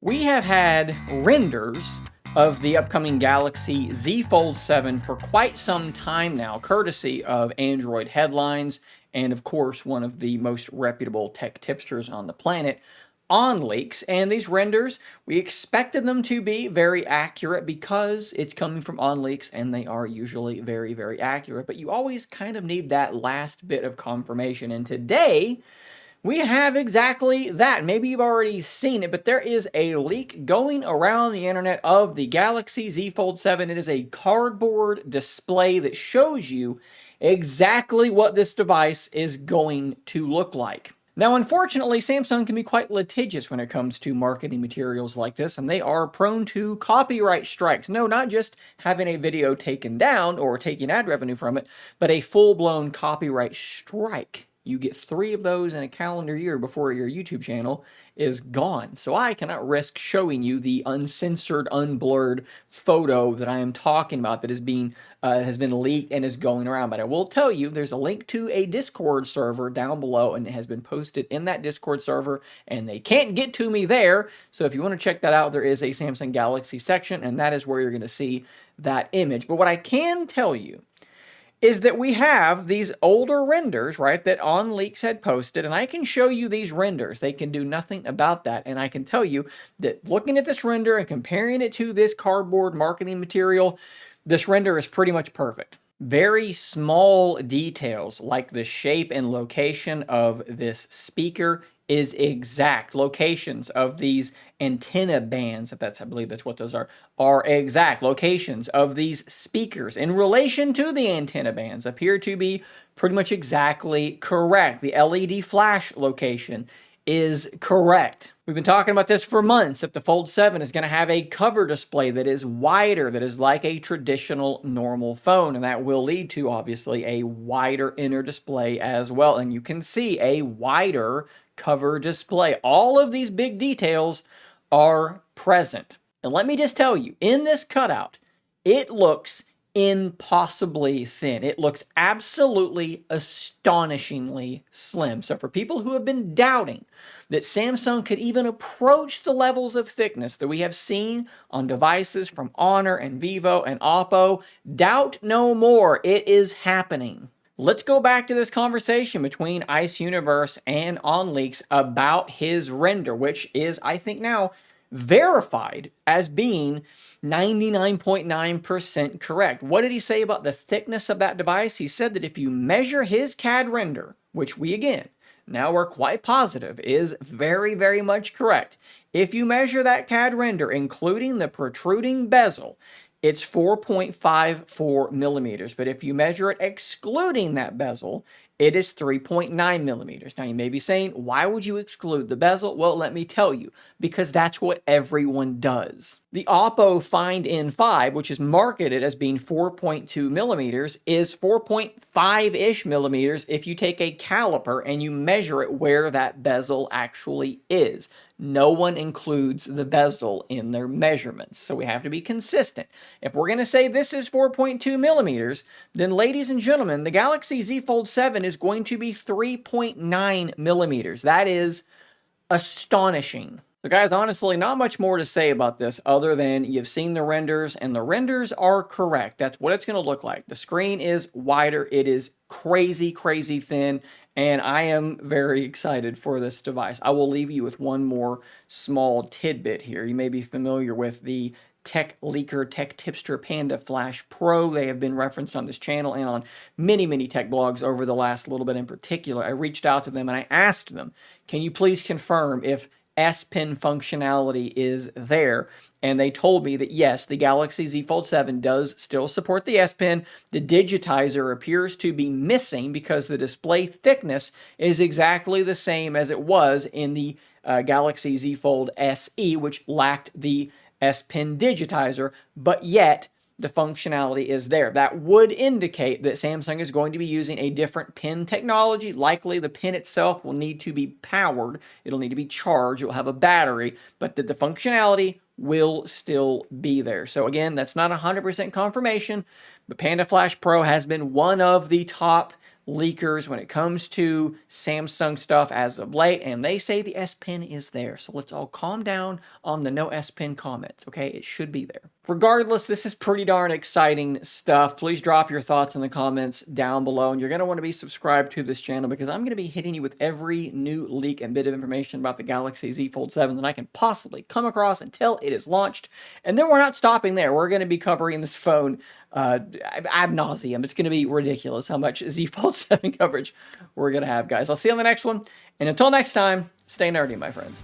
We have had renders of the upcoming Galaxy Z Fold 7 for quite some time now, courtesy of Android headlines and, of course, one of the most reputable tech tipsters on the planet, On Leaks. And these renders, we expected them to be very accurate because it's coming from On Leaks and they are usually very, very accurate. But you always kind of need that last bit of confirmation. And today, we have exactly that. Maybe you've already seen it, but there is a leak going around the internet of the Galaxy Z Fold 7. It is a cardboard display that shows you exactly what this device is going to look like. Now, unfortunately, Samsung can be quite litigious when it comes to marketing materials like this, and they are prone to copyright strikes. No, not just having a video taken down or taking ad revenue from it, but a full-blown copyright strike. You get 3 of those in a calendar year before your YouTube channel is gone. So I cannot risk showing you the uncensored, unblurred photo that I am talking about that has been leaked and is going around. But I will tell you, there's a link to a Discord server down below, and it has been posted in that Discord server, and they can't get to me there. So if you want to check that out, there is a Samsung Galaxy section, and that is where you're going to see that image. But what I can tell you is that we have these older renders, right, that On Leaks had posted, and I can show you these renders. They can do nothing about that, and I can tell you that looking at this render and comparing it to this cardboard marketing material, this render is pretty much perfect. Very small details like the shape and location of this speaker is exact. Locations of these antenna bands, if that's, I believe that's what those are exact. Locations of these speakers in relation to the antenna bands appear to be pretty much exactly correct. The LED flash location is correct. We've been talking about this for months, that the Fold 7 is going to have a cover display that is wider, that is like a traditional normal phone, and that will lead to, obviously, a wider inner display as well. And you can see a wider cover display. All of these big details are present. And let me just tell you, in this cutout, it looks impossibly thin. It looks absolutely astonishingly slim. So for people who have been doubting that Samsung could even approach the levels of thickness that we have seen on devices from Honor and Vivo and Oppo, doubt no more. It is happening. Let's go back to this conversation between Ice Universe and OnLeaks about his render, which is, I think now, verified as being 99.9% correct. What did he say about the thickness of that device? He said that if you measure his CAD render, which we, again, now we're quite positive is very, very much correct. If you measure that CAD render, including the protruding bezel, it's 4.54 millimeters. But if you measure it excluding that bezel, it is 3.9 millimeters. Now, you may be saying, why would you exclude the bezel? Well, let me tell you, because that's what everyone does. The Oppo Find N5, which is marketed as being 4.2 millimeters, is 4.5-ish millimeters if you take a caliper and you measure it where that bezel actually is. No one includes the bezel in their measurements, so we have to be consistent. If we're going to say this is 4.2 millimeters, then ladies and gentlemen, the Galaxy Z Fold 7 is going to be 3.9 millimeters. That is astonishing. So guys, honestly, not much more to say about this other than you've seen the renders, and the renders are correct. That's what it's going to look like. The screen is wider. It is crazy, crazy thin, and I am very excited for this device. I will leave you with one more small tidbit here. You may be familiar with the tech leaker, tech tipster Panda Flash Pro. They have been referenced on this channel and on many, many tech blogs over the last little bit in particular. I reached out to them and I asked them, can you please confirm if S Pen functionality is there? And they told me that yes, the Galaxy Z Fold 7 does still support the S Pen. The digitizer appears to be missing because the display thickness is exactly the same as it was in the Galaxy Z Fold SE, which lacked the S Pen digitizer, but yet the functionality is there. That would indicate that Samsung is going to be using a different pen technology. Likely the pen itself will need to be powered. It'll need to be charged. It'll have a battery, but that the functionality will still be there. So again, that's not 100% confirmation, but Panda Flash Pro has been one of the top leakers when it comes to Samsung stuff as of late, and they say the S Pen is there. So let's all calm down on the no S Pen comments, okay? It should be there. Regardless, this is pretty darn exciting stuff. Please drop your thoughts in the comments down below, and you're going to want to be subscribed to this channel because I'm going to be hitting you with every new leak and bit of information about the Galaxy Z Fold 7 that I can possibly come across until it is launched. And then we're not stopping there. We're going to be covering this phone ad nauseum. It's going to be ridiculous how much Z Fold 7 coverage we're going to have, guys. I'll see you on the next one. And until next time, stay nerdy, my friends.